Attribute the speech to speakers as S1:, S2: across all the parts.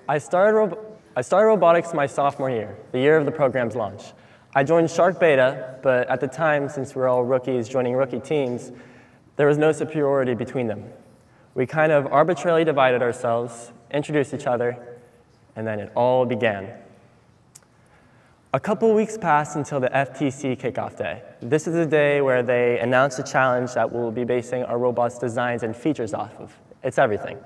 S1: I started robotics my sophomore year, the year of the program's launch. I joined Shark Beta, but at the time, since we were all rookies joining rookie teams, there was no superiority between them. We kind of arbitrarily divided ourselves, introduced each other, and then it all began. A couple weeks passed until the FTC kickoff day. This is the day where they announced a challenge that we'll be basing our robot's designs and features off of. It's everything.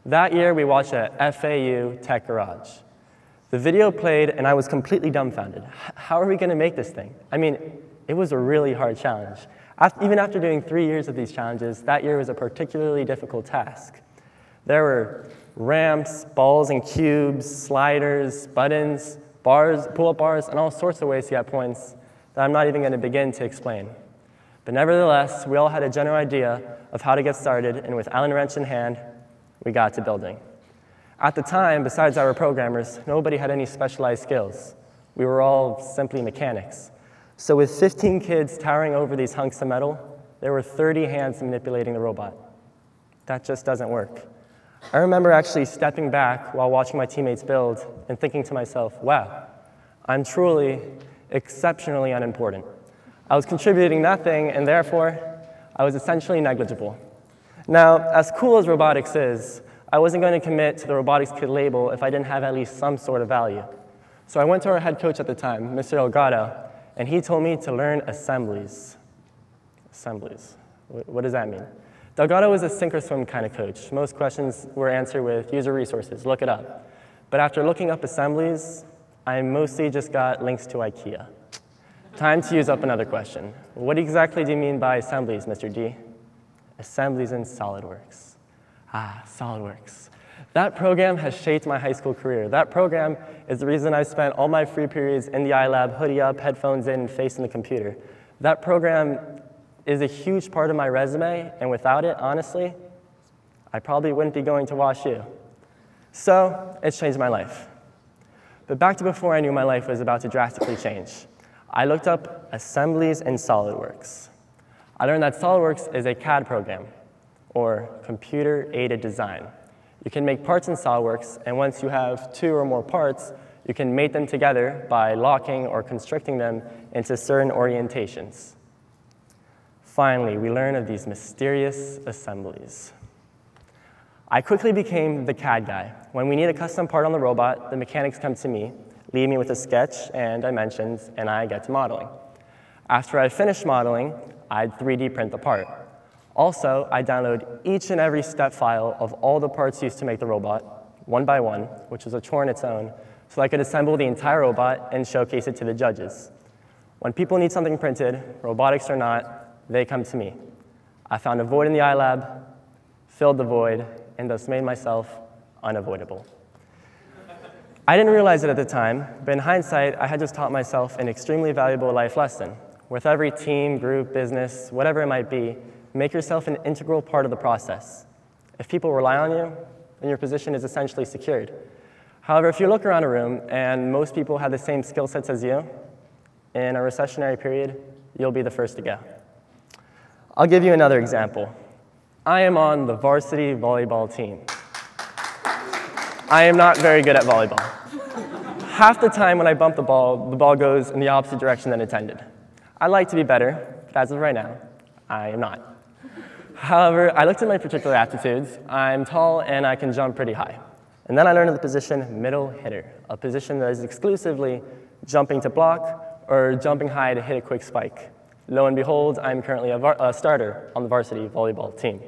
S1: That year, we watched at FAU Tech Garage. The video played, and I was completely dumbfounded. How are we going to make this thing? I mean, it was a really hard challenge. Even after doing 3 years of these challenges, that year was a particularly difficult task. There were ramps, balls and cubes, sliders, buttons, bars, pull-up bars, and all sorts of ways to get points that I'm not even going to begin to explain. But nevertheless, we all had a general idea of how to get started, and with Allen wrench in hand, we got to building. At the time, besides our programmers, nobody had any specialized skills. We were all simply mechanics. So with 15 kids towering over these hunks of metal, there were 30 hands manipulating the robot. That just doesn't work. I remember actually stepping back while watching my teammates build and thinking to myself, wow, I'm truly exceptionally unimportant. I was contributing nothing, and therefore, I was essentially negligible. Now, as cool as robotics is, I wasn't going to commit to the robotics kid label if I didn't have at least some sort of value. So I went to our head coach at the time, Mr. Delgado, and he told me to learn assemblies. Assemblies. What does that mean? Delgado was a sink or swim kind of coach. Most questions were answered with user resources, look it up. But after looking up assemblies, I mostly just got links to IKEA. Time to use up another question. What exactly do you mean by assemblies, Mr. D? Assemblies in SolidWorks. Ah, SolidWorks. That program has shaped my high school career. That program is the reason I spent all my free periods in the iLab, hoodie up, headphones in, and facing the computer. That program is a huge part of my resume, and without it, honestly, I probably wouldn't be going to WashU. So, it's changed my life. But back to before I knew my life was about to drastically change. I looked up assemblies in SolidWorks. I learned that SolidWorks is a CAD program, or computer-aided design. You can make parts in SolidWorks, and once you have 2 or more parts, you can mate them together by locking or constricting them into certain orientations. Finally, we learn of these mysterious assemblies. I quickly became the CAD guy. When we need a custom part on the robot, the mechanics come to me, leave me with a sketch and dimensions, and I get to modeling. After I finished modeling, I'd 3D print the part. Also, I download each and every step file of all the parts used to make the robot, one by one, which was a chore in its own, so I could assemble the entire robot and showcase it to the judges. When people need something printed, robotics or not, they come to me. I found a void in the iLab, filled the void, and thus made myself unavoidable. I didn't realize it at the time, but in hindsight, I had just taught myself an extremely valuable life lesson. With every team, group, business, whatever it might be, make yourself an integral part of the process. If people rely on you, then your position is essentially secured. However, if you look around a room and most people have the same skill sets as you, in a recessionary period, you'll be the first to go. I'll give you another example. I am on the varsity volleyball team. I am not very good at volleyball. Half the time when I bump the ball goes in the opposite direction than intended. I'd like to be better, but as of right now, I am not. However, I looked at my particular aptitudes. I'm tall and I can jump pretty high. And then I learned the position middle hitter, a position that is exclusively jumping to block or jumping high to hit a quick spike. Lo and behold, I'm currently a starter on the varsity volleyball team.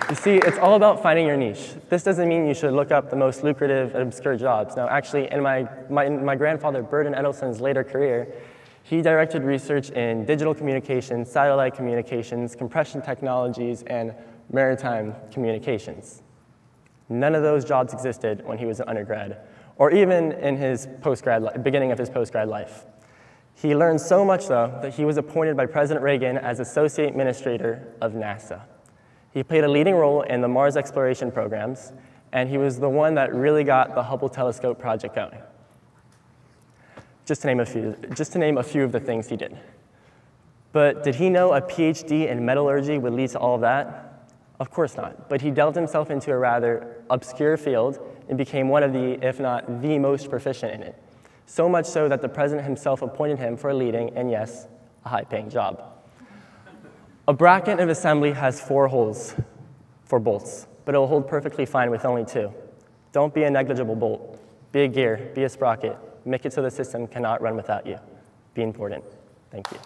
S1: You see, it's all about finding your niche. This doesn't mean you should look up the most lucrative and obscure jobs. Now, actually, in my grandfather, Burton Edelson's later career, he directed research in digital communications, satellite communications, compression technologies, and maritime communications. None of those jobs existed when he was an undergrad, or even in his beginning of his postgrad life. He learned so much, though, that he was appointed by President Reagan as Associate Administrator of NASA. He played a leading role in the Mars exploration programs, and he was the one that really got the Hubble telescope project going. Just to name a few of the things he did. But did he know a PhD in metallurgy would lead to all of that? Of course not, but he delved himself into a rather obscure field and became one of the, if not the most proficient in it. So much so that the president himself appointed him for a leading and, yes, a high-paying job. A bracket of assembly has 4 holes for bolts, but it will hold perfectly fine with only 2. Don't be a negligible bolt. Be a gear, be a sprocket. Make it so the system cannot run without you. Be important. Thank you.